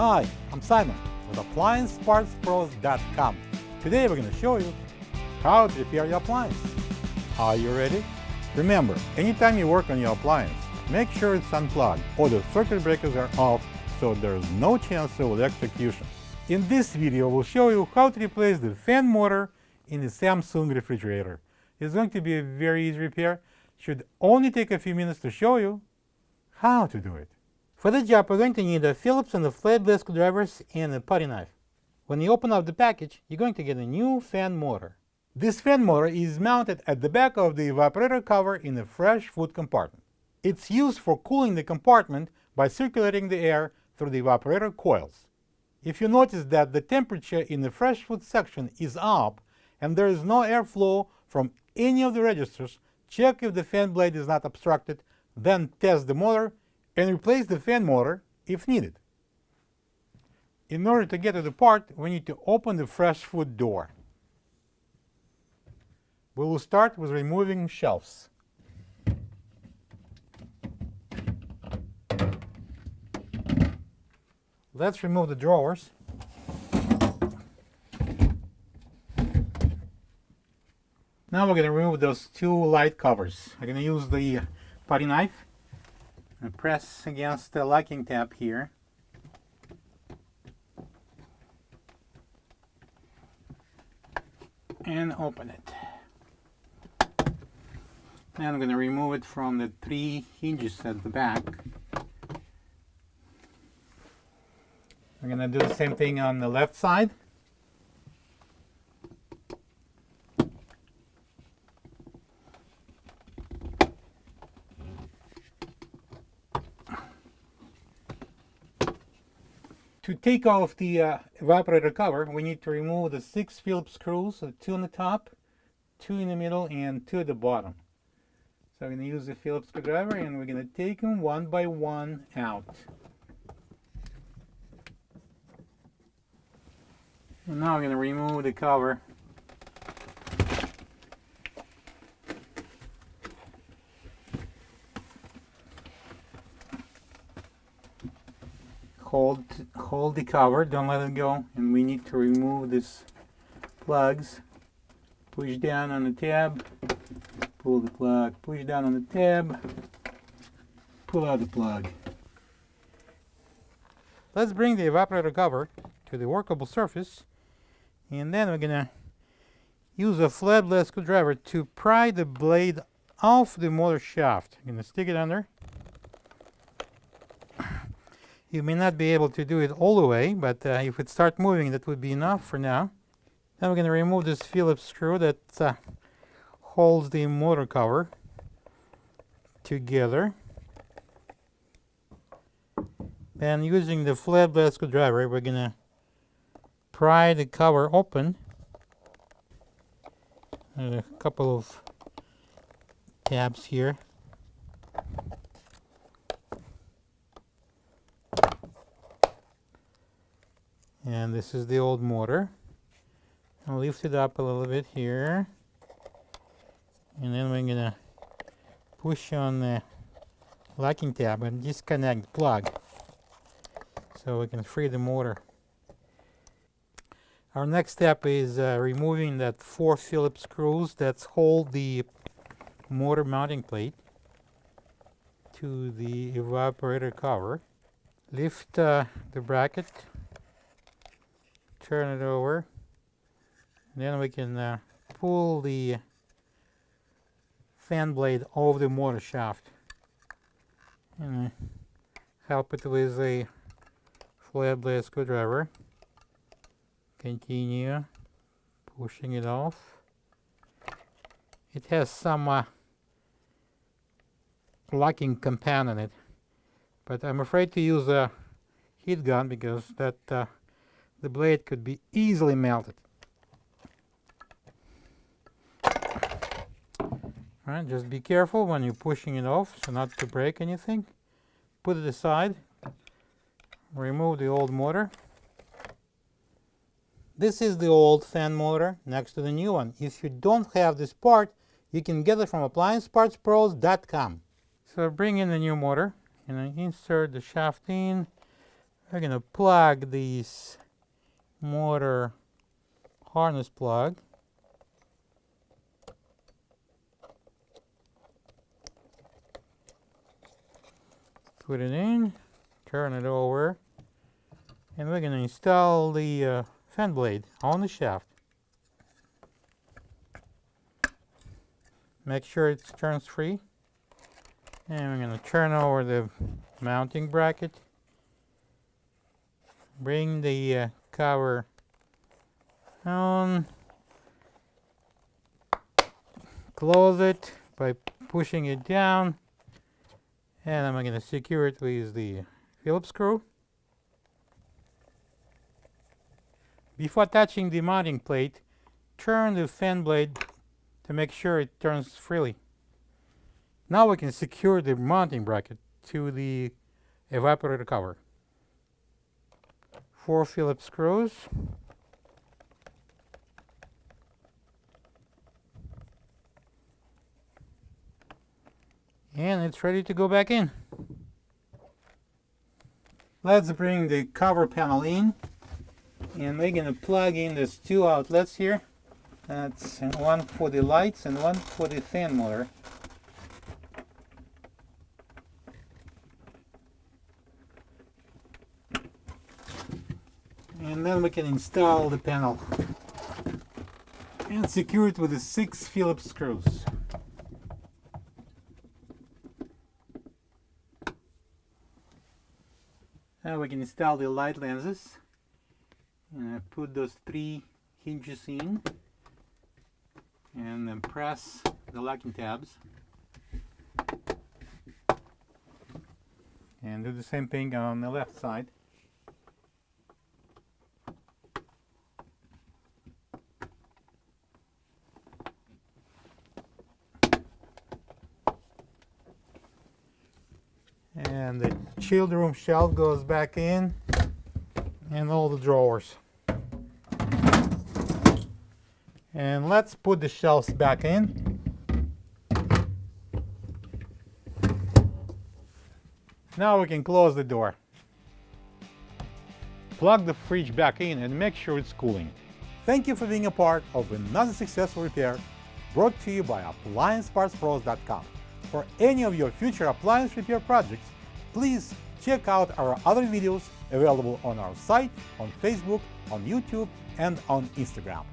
Hi, I'm Simon with AppliancePartsPros.com. Today we're going to show you how to repair your appliance. Are you ready? Remember, anytime you work on your appliance, make sure it's unplugged or the circuit breakers are off so there's no chance of electrocution. In this video, we'll show you how to replace the fan motor in the Samsung refrigerator. It's going to be a very easy repair. Should only take a few minutes to show you how to do it. For the job, we're going to need a Phillips and a flathead screwdrivers and a putty knife. When you open up the package, you're going to get a new fan motor. This fan motor is mounted at the back of the evaporator cover in the fresh food compartment. It's used for cooling the compartment by circulating the air through the evaporator coils. If you notice that the temperature in the fresh food section is up and there is no airflow from any of the registers, check if the fan blade is not obstructed, then test the motor and replace the fan motor if needed. In order to get to the part, we need to open the fresh food door. We will start with removing shelves. Let's remove the drawers. Now we're going to remove those two light covers. I'm going to use the putty knife and press against the locking tab here. And open it. Then I'm going to remove it from the three hinges at the back. I'm going to do the same thing on the left side. To take off the evaporator cover, we need to remove the 6 Phillips screws, so 2 on the top, 2 in the middle, and 2 at the bottom. So I'm going to use the Phillips screwdriver and we're going to take them one by one out. And now I'm going to remove the cover. Hold the cover, don't let it go, and we need to remove these plugs. Push down on the tab, pull the plug, push down on the tab, pull out the plug. Let's bring the evaporator cover to the workable surface, and then we're gonna use a flathead screwdriver to pry the blade off the motor shaft. I'm gonna stick it under. You may not be able to do it all the way, but if it starts moving, that would be enough for now. Then we're going to remove this Phillips screw that holds the motor cover together. Then using the flathead screwdriver, we're going to pry the cover open. There's a couple of tabs here. And this is the old motor. I'll lift it up a little bit here. And then we're going to push on the locking tab and disconnect the plug so we can free the motor. Our next step is removing that 4 Phillips screws that hold the motor mounting plate to the evaporator cover. Lift the bracket. Turn it over, and then we can pull the fan blade over the motor shaft and help it with a flathead screwdriver. Continue pushing it off. It has some locking compound in it, but I'm afraid to use a heat gun because that the blade could be easily melted. Alright, just be careful when you're pushing it off so not to break anything. Put it aside. Remove the old motor. This is the old fan motor next to the new one. If you don't have this part, you can get it from AppliancePartsPros.com. So bring in the new motor and I insert the shaft in we're going to plug this motor harness plug. Put it in, turn it over, and we're going to install the fan blade on the shaft. Make sure it turns free. And we're going to turn over the mounting bracket. Bring the cover on. Close it by pushing it down. And I'm going to secure it with the Phillips screw. Before touching the mounting plate, turn the fan blade to make sure it turns freely. Now we can secure the mounting bracket to the evaporator cover. 4 Phillips screws. And it's ready to go back in. Let's bring the cover panel in. And we're going to plug in these 2 outlets here. That's one for the lights and one for the fan motor. And then we can install the panel and secure it with the 6 Phillips screws. Now we can install the light lenses. And I put those 3 hinges in and then press the locking tabs. And do the same thing on the left side. And the chilled room shelf goes back in, and all the drawers. And let's put the shelves back in. Now we can close the door. Plug the fridge back in and make sure it's cooling. Thank you for being a part of another successful repair brought to you by AppliancePartsPros.com. For any of your future appliance repair projects, please check out our other videos available on our site, on Facebook, on YouTube, and on Instagram.